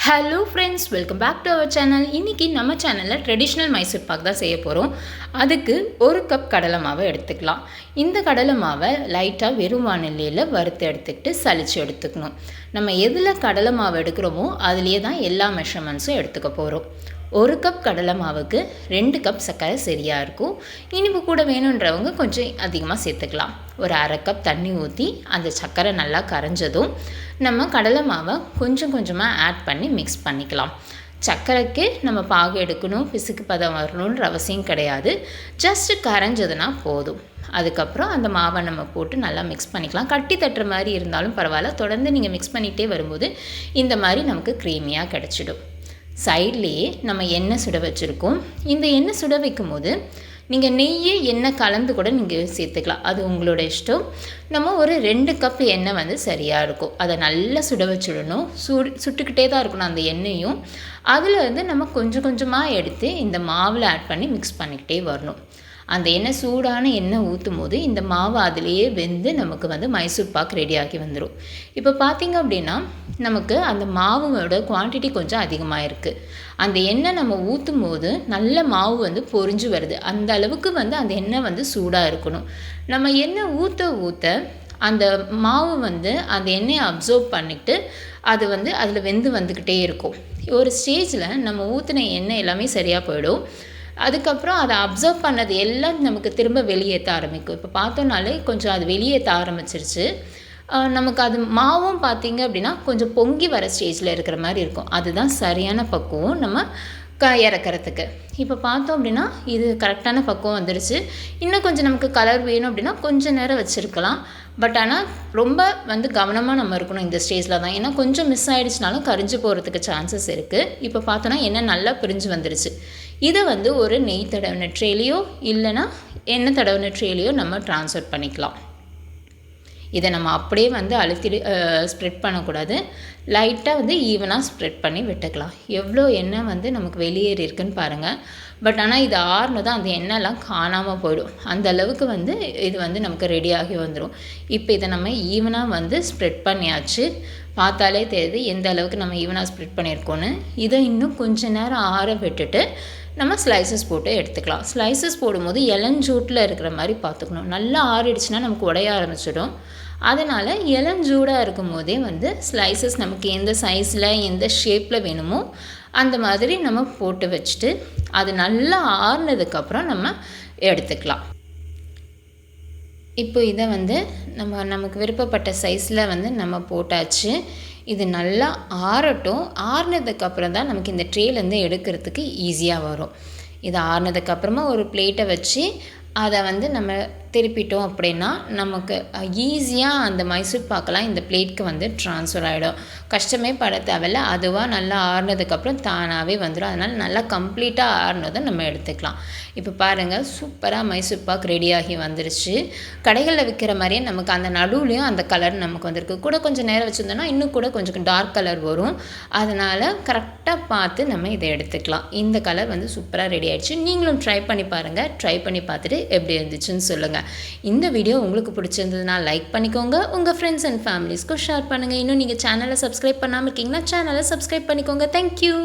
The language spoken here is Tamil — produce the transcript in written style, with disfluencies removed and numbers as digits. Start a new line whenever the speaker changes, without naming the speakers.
Hello friends, welcome back to our channel. இன்றைக்கி நம்ம சேனலில் ட்ரெடிஷ்னல் மைசூர் பாக் தான் செய்ய போகிறோம். அதுக்கு 1 கப் கடலை மாவை எடுத்துக்கலாம். இந்த கடலை மாவை லைட்டாக வெறும் வானிலையில் வறுத்து எடுத்துக்கிட்டு சலிச்சு எடுத்துக்கணும். நம்ம எதில் கடலை மாவு எடுக்கிறோமோ அதுலேயே தான் எல்லா மெஷர்மெண்ட்ஸும் எடுத்துக்க போகிறோம். 1 கப் கடலை மாவுக்கு 2 கப் சர்க்கரை சரியாக இருக்கும். இனிப்பு கூட வேணுன்றவங்க கொஞ்சம் அதிகமாக சேர்த்துக்கலாம். ஒரு அரை கப் தண்ணி ஊற்றி அந்த சர்க்கரை நல்லா கரைஞ்சதும் நம்ம கடலை மாவை கொஞ்சம் கொஞ்சமாக ஆட் பண்ணி மிக்ஸ் பண்ணிக்கலாம். சர்க்கரைக்கு நம்ம பாகு எடுக்கணும், பிசுக்கு பதம் வரணுன்ற அவசியம் கிடையாது. ஜஸ்ட்டு கரைஞ்சதுன்னா போதும். அதுக்கப்புறம் அந்த மாவை நம்ம போட்டு நல்லா மிக்ஸ் பண்ணிக்கலாம். கட்டி தட்டுற மாதிரி இருந்தாலும் பரவாயில்ல, தொடர்ந்து நீங்கள் மிக்ஸ் பண்ணிகிட்டே வரும்போது இந்த மாதிரி நமக்கு க்ரீமியாக கிடச்சிடும். சைட்லேயே நம்ம எண்ணெய் சுட வச்சுருக்கோம். இந்த எண்ணெய் சுட வைக்கும் போது நீங்கள் நெய் எண்ணெய் கலந்து கூட நீங்கள் சேர்த்துக்கலாம், அது உங்களோட இஷ்டம். நம்ம ஒரு 2 கப் எண்ணெய் சரியாக இருக்கும். அதை நல்லா சுட வச்சுடணும். சுட்டுக்கிட்டே தான் இருக்கணும் அந்த எண்ணெயும். அதில் நம்ம கொஞ்சம் கொஞ்சமாக எடுத்து இந்த மாவில் ஆட் பண்ணி மிக்ஸ் பண்ணிக்கிட்டே வரணும். அந்த எண்ணெய் சூடான எண்ணெய் ஊற்றும் போது இந்த மாவு அதிலேயே வெந்து நமக்கு மைசூர் பாக் ரெடியாகி வந்துடும். இப்போ பார்த்திங்க அப்படின்னா நமக்கு அந்த மாவோட குவான்டிட்டி கொஞ்சம் அதிகமாக இருக்குது. அந்த எண்ணெய் நம்ம ஊற்றும் போது நல்ல மாவு பொரிஞ்சு வருது. அந்த அளவுக்கு அந்த எண்ணெய் சூடாக இருக்கணும். நம்ம எண்ணெய் ஊற்ற ஊற்ற அந்த மாவு அந்த எண்ணெயை அப்சர்வ் பண்ணிவிட்டு அது அதில் வெந்து வந்துக்கிட்டே இருக்கும். ஒரு ஸ்டேஜில் நம்ம ஊற்றின எண்ணெய் எல்லாமே சரியாக போயிடும். அதுக்கப்புறம் அதை அப்சர்வ் பண்ணது எல்லாம் நமக்கு திரும்ப வெளியேற்ற ஆரம்பிக்கும். இப்போ பார்த்தோன்னாலே கொஞ்சம் அது வெளியேற்ற ஆரம்பிச்சிருச்சு. நமக்கு அது மாவும் பார்த்திங்க அப்படின்னா கொஞ்சம் பொங்கி வர ஸ்டேஜில் இருக்கிற மாதிரி இருக்கும். அதுதான் சரியான பக்குவம் நம்ம இறக்கிறதுக்கு. இப்போ பார்த்தோம் அப்படின்னா இது கரெக்டான பக்குவம் வந்துடுச்சு. இன்னும் கொஞ்சம் நமக்கு கலர் வேணும் அப்படின்னா கொஞ்சம் நேரம் வச்சுருக்கலாம். பட் ஆனால் ரொம்ப கவனமாக நம்ம இருக்கணும் இந்த ஸ்டேஜில் தான். ஏன்னா கொஞ்சம் மிஸ் ஆகிடுச்சுனாலும் கரிஞ்சு போகிறதுக்கு சான்சஸ் இருக்குது. இப்போ பார்த்தோன்னா எண்ணெய் நல்லா பிரிஞ்சு வந்துடுச்சு. இதை ஒரு நெய் தடவின ட்ரேலையோ இல்லைன்னா எண்ணெய் தடவின ட்ரேலையோ நம்ம ட்ரான்ஸ்ஃபர் பண்ணிக்கலாம். இதை நம்ம அப்படியே அழுத்தி ஸ்ப்ரெட் பண்ணக்கூடாது. லைட்டாக ஈவனாக ஸ்ப்ரெட் பண்ணி விட்டுக்கலாம். எவ்வளோ எண்ணெய் நமக்கு வெளியேறி இருக்குன்னு பாருங்கள். பட் ஆனால் இது ஆறுனதான் அந்த எண்ணெய்லாம் காணாமல் போயிடும். அந்த அளவுக்கு இது நமக்கு ரெடியாகி வந்துடும். இப்போ இதை நம்ம ஈவனாக ஸ்ப்ரெட் பண்ணியாச்சு. பார்த்தாலே தெரியுது எந்த அளவுக்கு நம்ம ஈவனாக ஸ்ப்ரெட் பண்ணியிருக்கோன்னு. இதை இன்னும் கொஞ்சம் நேரம் ஆற விட்டுட்டு நம்ம ஸ்லைசஸ் போட்டு எடுத்துக்கலாம். ஸ்லைசஸ் போடும்போது இளஞ்சூட்டில் இருக்கிற மாதிரி பார்த்துக்கணும். நல்லா ஆறிடுச்சுன்னா நமக்கு உடைய ஆரம்பிச்சிடும். அதனால் இளஞ்சூடாக இருக்கும் போதே ஸ்லைசஸ் நமக்கு எந்த சைஸில் எந்த ஷேப்பில் வேணுமோ அந்த மாதிரி நம்ம போட்டு வச்சுட்டு அது நல்லா ஆறுனதுக்கப்புறம் நம்ம எடுத்துக்கலாம். இப்போ இதை நமக்கு விருப்பப்பட்ட சைஸில் நம்ம போட்டாச்சு. இது நல்லா ஆறட்டும். ஆறுனதுக்கப்புறம் தான் நமக்கு இந்த ட்ரேலேருந்து எடுக்கிறதுக்கு ஈஸியாக வரும். இது ஆறுனதுக்கப்புறமா ஒரு பிளேட்டை வச்சு அதை நம்ம திருப்பிட்டோம் அப்படின்னா நமக்கு ஈஸியாக அந்த மைசூர் பாக்கெல்லாம் இந்த பிளேட்க்கு ட்ரான்ஸ்ஃபர் ஆகிடும். கஷ்டமே பட தேவையில்ல. அதுவாக நல்லா ஆறுனதுக்கப்புறம் தானாகவே வந்துடும். அதனால் நல்லா கம்ப்ளீட்டாக ஆறுனதை நம்ம எடுத்துக்கலாம். இப்போ பாருங்கள், சூப்பராக மைசூர் பாக் ரெடியாகி வந்துருச்சு. கடைகளில் விற்கிற மாதிரியே நமக்கு அந்த நடுவுலையும் அந்த கலர் நமக்கு வந்திருக்கு. கூட கொஞ்சம் நேரம் வச்சுருந்தோன்னா இன்னும் கூட கொஞ்சம் டார்க் கலர் வரும். அதனால் கரெக்டாக பார்த்து நம்ம இதை எடுத்துக்கலாம். இந்த கலர் சூப்பராக ரெடி ஆகிடுச்சு. நீங்களும் ட்ரை பண்ணி பாருங்கள். ட்ரை பண்ணி பார்த்துட்டு எப்படி இருந்துச்சுன்னு சொல்லுங்கள். இந்த வீடியோ உங்களுக்கு பிடிச்சிருந்ததுன்னா லைக் பண்ணிக்கோங்க. உங்கள் ஃப்ரெண்ட்ஸ் அண்ட் ஃபேமிலிஸ்க்கும் ஷேர் பண்ணுங்கள். இன்னும் நீங்கள் சேனலை சப்ஸ்கிரைப் பண்ணாமல் இருக்கீங்கன்னா சேனலை சப்ஸ்கிரைப் பண்ணிக்கோங்க. தேங்க்யூ.